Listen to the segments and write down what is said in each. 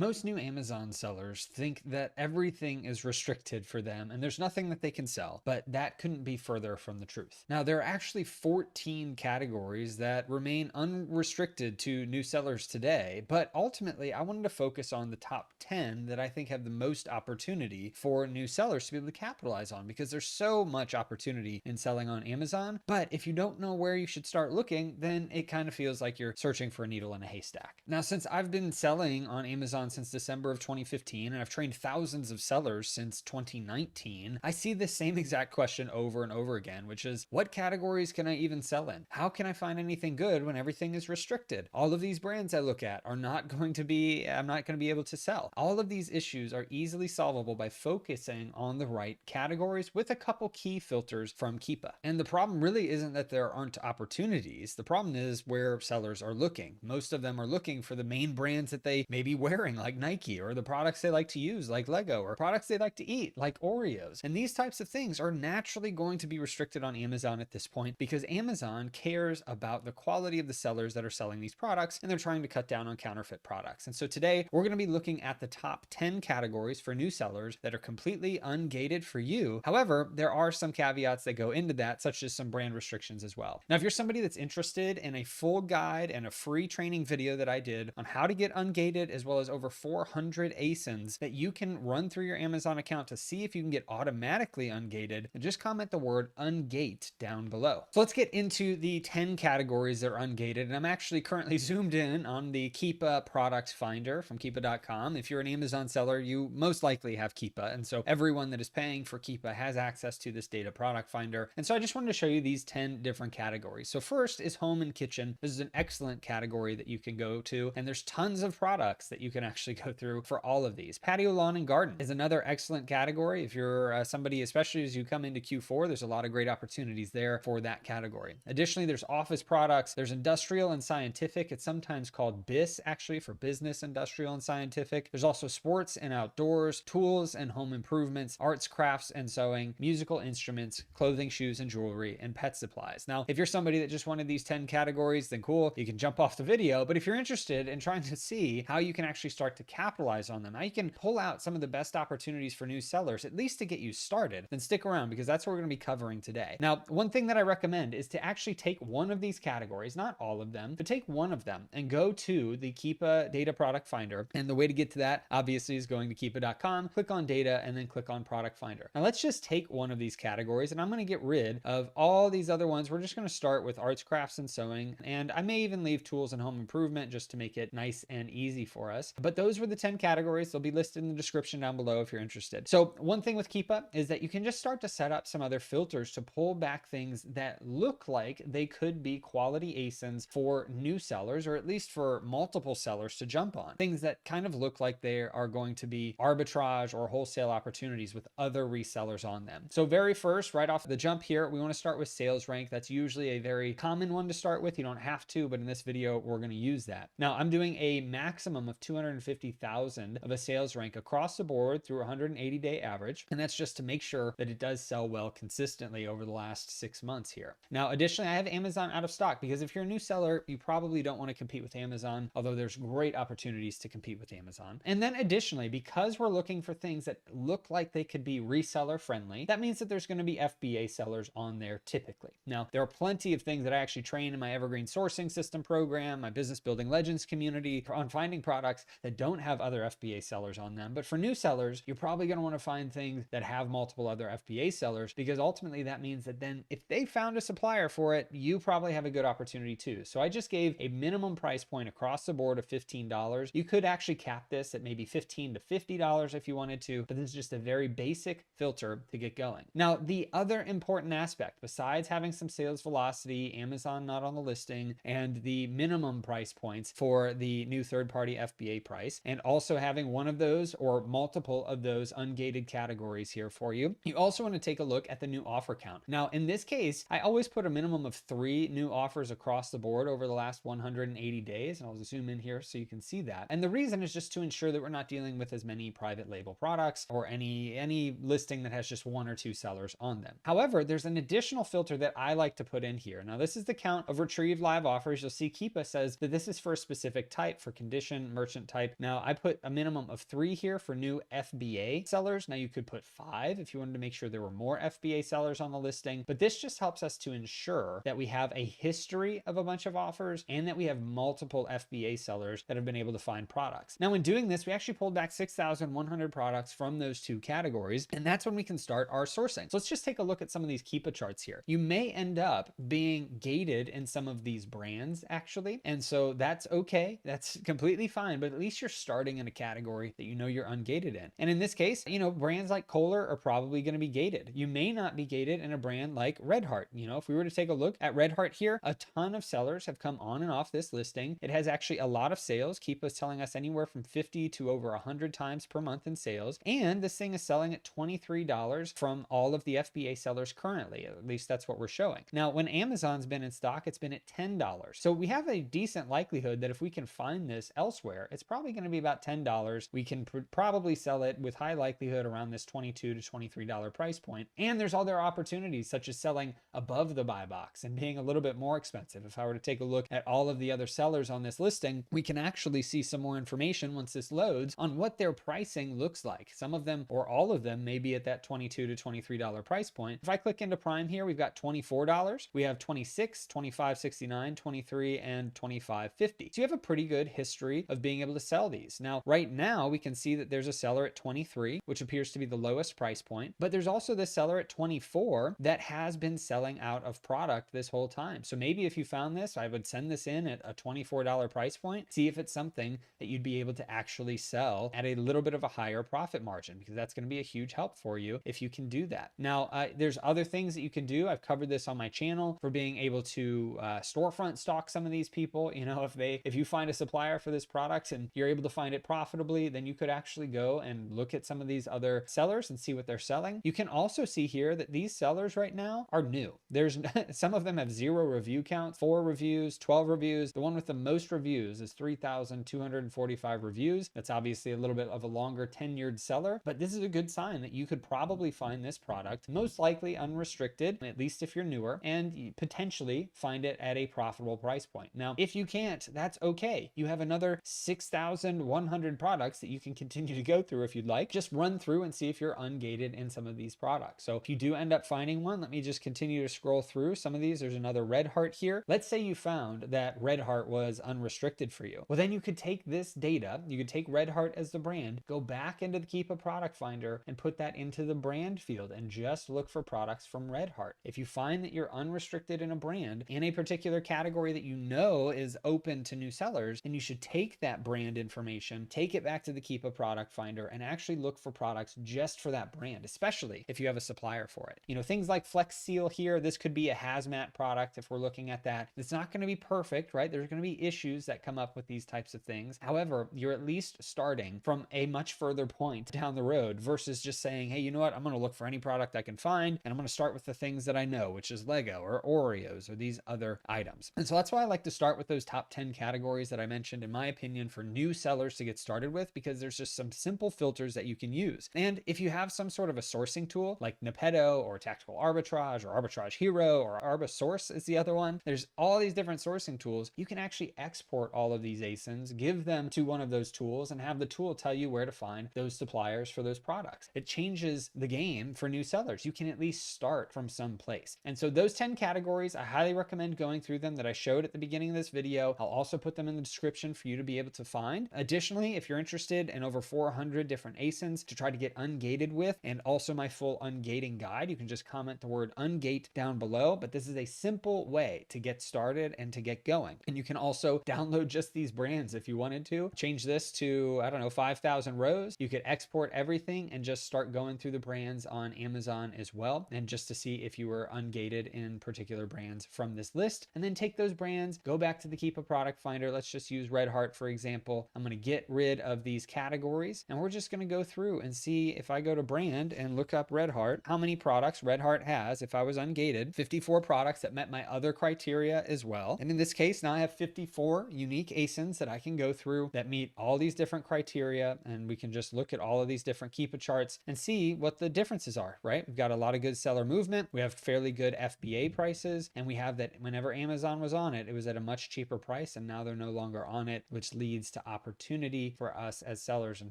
Most new Amazon sellers think that everything is restricted for them and there's nothing that they can sell, but that couldn't be further from the truth. Now, there are actually 14 categories that remain unrestricted to new sellers today, but ultimately I wanted to focus on the top 10 that I think have the most opportunity for new sellers to be able to capitalize on, because there's so much opportunity in selling on Amazon. But if you don't know where you should start looking, then it kind of feels like you're searching for a needle in a haystack. Now, since I've been selling on Amazon since December of 2015, and I've trained thousands of sellers since 2019, I see the same exact question over and over again, which is, what categories can I even sell in? How can I find anything good when everything is restricted? All of these brands I look at are not going to be, I'm not going to be able to sell. All of these issues are easily solvable by focusing on the right categories with a couple key filters from Keepa. And the problem really isn't that there aren't opportunities. The problem is where sellers are looking. Most of them are looking for the main brands that they may be wearing, like Nike, or the products they like to use, like Lego, or products they like to eat, like Oreos. And these types of things are naturally going to be restricted on Amazon at this point, because Amazon cares about the quality of the sellers that are selling these products, and they're trying to cut down on counterfeit products. And so today we're going to be looking at the top 10 categories for new sellers that are completely ungated for you. However, there are some caveats that go into that, such as some brand restrictions as well. Now, if you're somebody that's interested in a full guide and a free training video that I did on how to get ungated, as well as over 400 ASINs that you can run through your Amazon account to see if you can get automatically ungated, just comment the word ungate down below. So let's get into the 10 categories that are ungated. And I'm actually currently zoomed in on the Keepa Product Finder from Keepa.com. If you're an Amazon seller, you most likely have Keepa. And so everyone that is paying for Keepa has access to this data product finder. And so I just wanted to show you these 10 different categories. So first is home and kitchen. This is an excellent category that you can go to, and there's tons of products that you can actually go through for all of these. Patio, lawn, and garden is another excellent category. If you're somebody, especially as you come into Q4, there's a lot of great opportunities there for that category. Additionally, there's office products, there's industrial and scientific. It's sometimes called BIS, actually, for business, industrial, and scientific. There's also sports and outdoors, tools and home improvements, arts, crafts, and sewing, musical instruments, clothing, shoes, and jewelry, and pet supplies. Now, if you're somebody that just wanted these 10 categories, then cool, you can jump off the video. But if you're interested in trying to see how you can actually start to capitalize on them, how you can pull out some of the best opportunities for new sellers, at least to get you started, then stick around, because that's what we're going to be covering today. Now, one thing that I recommend is to actually take one of these categories, not all of them, but take one of them and go to the Keepa Data Product Finder. And the way to get to that, obviously, is going to Keepa.com, click on Data, and then click on Product Finder. Now, let's just take one of these categories, and I'm going to get rid of all these other ones. We're just going to start with arts, crafts, and sewing, and I may even leave tools and home improvement just to make it nice and easy for us. But those were the 10 categories. They'll be listed in the description down below if you're interested. So one thing with Keepa is that you can just start to set up some other filters to pull back things that look like they could be quality ASINs for new sellers, or at least for multiple sellers to jump on. Things that kind of look like they are going to be arbitrage or wholesale opportunities with other resellers on them. So very first, right off the jump here, we want to start with sales rank. That's usually a very common one to start with. You don't have to, but in this video, we're going to use that. Now, I'm doing a maximum of 250,000 of a sales rank across the board through 180-day average. And that's just to make sure that it does sell well consistently over the last 6 months here. Now, additionally, I have Amazon out of stock, because if you're a new seller, you probably don't want to compete with Amazon, although there's great opportunities to compete with Amazon. And then additionally, because we're looking for things that look like they could be reseller friendly, that means that there's going to be FBA sellers on there typically. Now, there are plenty of things that I actually train in my Evergreen Sourcing System program, my Business Building Legends community, on finding products that don't have other FBA sellers on them. But for new sellers, you're probably going to want to find things that have multiple other FBA sellers, because ultimately that means that then if they found a supplier for it, you probably have a good opportunity too. So I just gave a minimum price point across the board of $15. You could actually cap this at maybe $15 to $50 if you wanted to, but this is just a very basic filter to get going. Now, the other important aspect, besides having some sales velocity, Amazon not on the listing, and the minimum price points for the new third-party FBA price, and also having one of those or multiple of those ungated categories here for you, you also want to take a look at the new offer count. Now, in this case, I always put a minimum of 3 new offers across the board over the last 180 days, and I'll zoom in here so you can see that. And the reason is just to ensure that we're not dealing with as many private label products or any listing that has just 1 or 2 sellers on them. However, there's an additional filter that I like to put in here. Now, this is the count of retrieved live offers. You'll see Keepa says that this is for a specific type, for condition, merchant type, right? Now I put a minimum of 3 here for new FBA sellers. Now you could put 5 if you wanted to make sure there were more FBA sellers on the listing, but this just helps us to ensure that we have a history of a bunch of offers and that we have multiple FBA sellers that have been able to find products. Now, when doing this, we actually pulled back 6,100 products from those 2 categories, and that's when we can start our sourcing. So let's just take a look at some of these Keepa charts here. You may end up being gated in some of these brands actually, and so that's okay. That's completely fine, but at least you're starting in a category that you know you're ungated in. And in this case, you know, brands like Kohler are probably going to be gated. You may not be gated in a brand like Red Heart. You know, if we were to take a look at Red Heart here, a ton of sellers have come on and off this listing. It has actually a lot of sales. Keepa's telling us anywhere from 50 to over 100 times per month in sales. And this thing is selling at $23 from all of the FBA sellers currently. At least that's what we're showing. Now, when Amazon's been in stock, it's been at $10. So we have a decent likelihood that if we can find this elsewhere, it's probably going to be about $10. We can probably sell it with high likelihood around this $22 to $23 price point. And there's other opportunities such as selling above the buy box and being a little bit more expensive. If I were to take a look at all of the other sellers on this listing, we can actually see some more information once this loads on what their pricing looks like. Some of them or all of them may be at that $22 to $23 price point. If I click into Prime here, we've got $24, we have $26, $25.69, $23, and $25.50. So you have a pretty good history of being able to sell these. Now, right now, we can see that there's a seller at 23, which appears to be the lowest price point, but there's also this seller at 24 that has been selling out of product this whole time. So maybe if you found this, I would send this in at a $24 price point, see if it's something that you'd be able to actually sell at a little bit of a higher profit margin, because that's going to be a huge help for you if you can do that. Now, there's other things that you can do. I've covered this on my channel for being able to storefront stock some of these people. You know, if you find a supplier for this product and you're able to find it profitably, then you could actually go and look at some of these other sellers and see what they're selling. You can also see here that these sellers right now are new. There's some of them have 0 review count, 4 reviews, 12 reviews. The one with the most reviews is 3,245 reviews. That's obviously a little bit of a longer tenured seller, but this is a good sign that you could probably find this product, most likely unrestricted, at least if you're newer, and potentially find it at a profitable price point. Now, if you can't, that's okay. You have another 6,100 products that you can continue to go through if you'd like. Just run through and see if you're ungated in some of these products. So if you do end up finding one, let me just continue to scroll through some of these. There's another Red Heart here. Let's say you found that Red Heart was unrestricted for you. Well, then you could take this data, you could take Red Heart as the brand, go back into the Keepa Product Finder and put that into the brand field and just look for products from Red Heart. If you find that you're unrestricted in a brand in a particular category that you know is open to new sellers, then you should take that brand information, take it back to the Keepa Product Finder and actually look for products just for that brand, especially if you have a supplier for it. You know, things like Flex Seal here, this could be a hazmat product if we're looking at that. It's not going to be perfect, right? There's going to be issues that come up with these types of things. However, you're at least starting from a much further point down the road versus just saying, hey, you know what? I'm going to look for any product I can find and I'm going to start with the things that I know, which is Lego or Oreos or these other items. And so that's why I like to start with those top 10 categories that I mentioned, in my opinion, for new sellers to get started with, because there's just some simple filters that you can use. And if you have some sort of a sourcing tool like Nepedo or Tactical Arbitrage or Arbitrage Hero or Arbisource is the other one, there's all these different sourcing tools. You can actually export all of these ASINs, give them to one of those tools and have the tool tell you where to find those suppliers for those products. It changes the game for new sellers. You can at least start from some place. And so those 10 categories, I highly recommend going through them that I showed at the beginning of this video. I'll also put them in the description for you to be able to find. Additionally, if you're interested in over 400 different ASINs to try to get ungated with, and also my full ungating guide, you can just comment the word ungate down below. But this is a simple way to get started and to get going. And you can also download just these brands if you wanted to. Change this to, I don't know, 5,000 rows. You could export everything and just start going through the brands on Amazon as well. And just to see if you were ungated in particular brands from this list. And then take those brands, go back to the Keepa Product Finder. Let's just use Red Heart, for example. I'm going to get rid of these categories and we're just going to go through and see if I go to brand and look up Red Heart, how many products Red Heart has. If I was ungated, 54 products that met my other criteria as well. And in this case, now I have 54 unique ASINs that I can go through that meet all these different criteria. And we can just look at all of these different Keepa charts and see what the differences are, right? We've got a lot of good seller movement. We have fairly good FBA prices. And we have that whenever Amazon was on it, it was at a much cheaper price. And now they're no longer on it, which leads to opportunity for us as sellers, and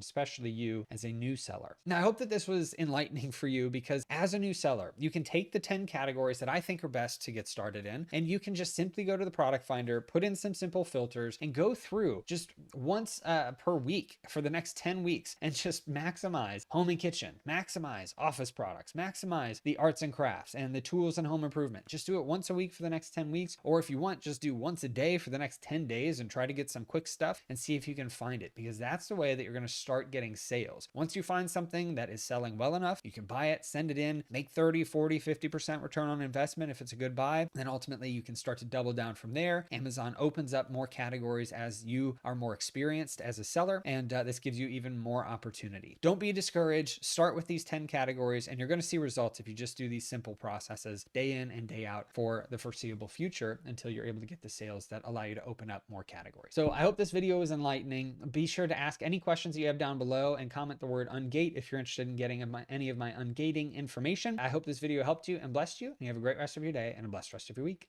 especially you as a new seller. Now, I hope that this was enlightening for you, because as a new seller, you can take the 10 categories that I think are best to get started in, and you can just simply go to the product finder, put in some simple filters, and go through just once per week for the next 10 weeks and just maximize home and kitchen, maximize office products, maximize the arts and crafts and the tools and home improvement. Just do it once a week for the next 10 weeks. Or if you want, just do once a day for the next 10 days and try to get some quick stuff and see if you can find it, because that's the way that you're going to start getting sales. Once you find something that is selling well enough, you can buy it, send it in, make 30, 40, 50% return on investment if it's a good buy. Then ultimately you can start to double down from there. Amazon opens up more categories as you are more experienced as a seller, and this gives you even more opportunity. Don't be discouraged. Start with these 10 categories, and you're going to see results if you just do these simple processes day in and day out for the foreseeable future, until you're able to get the sales that allow you to open up more categories. So I hope this video is enlightening. Be sure to ask any questions you have down below, and comment the word Ungate if you're interested in getting any of my ungating information. I hope this video helped you and blessed you, and you have a great rest of your day and a blessed rest of your week.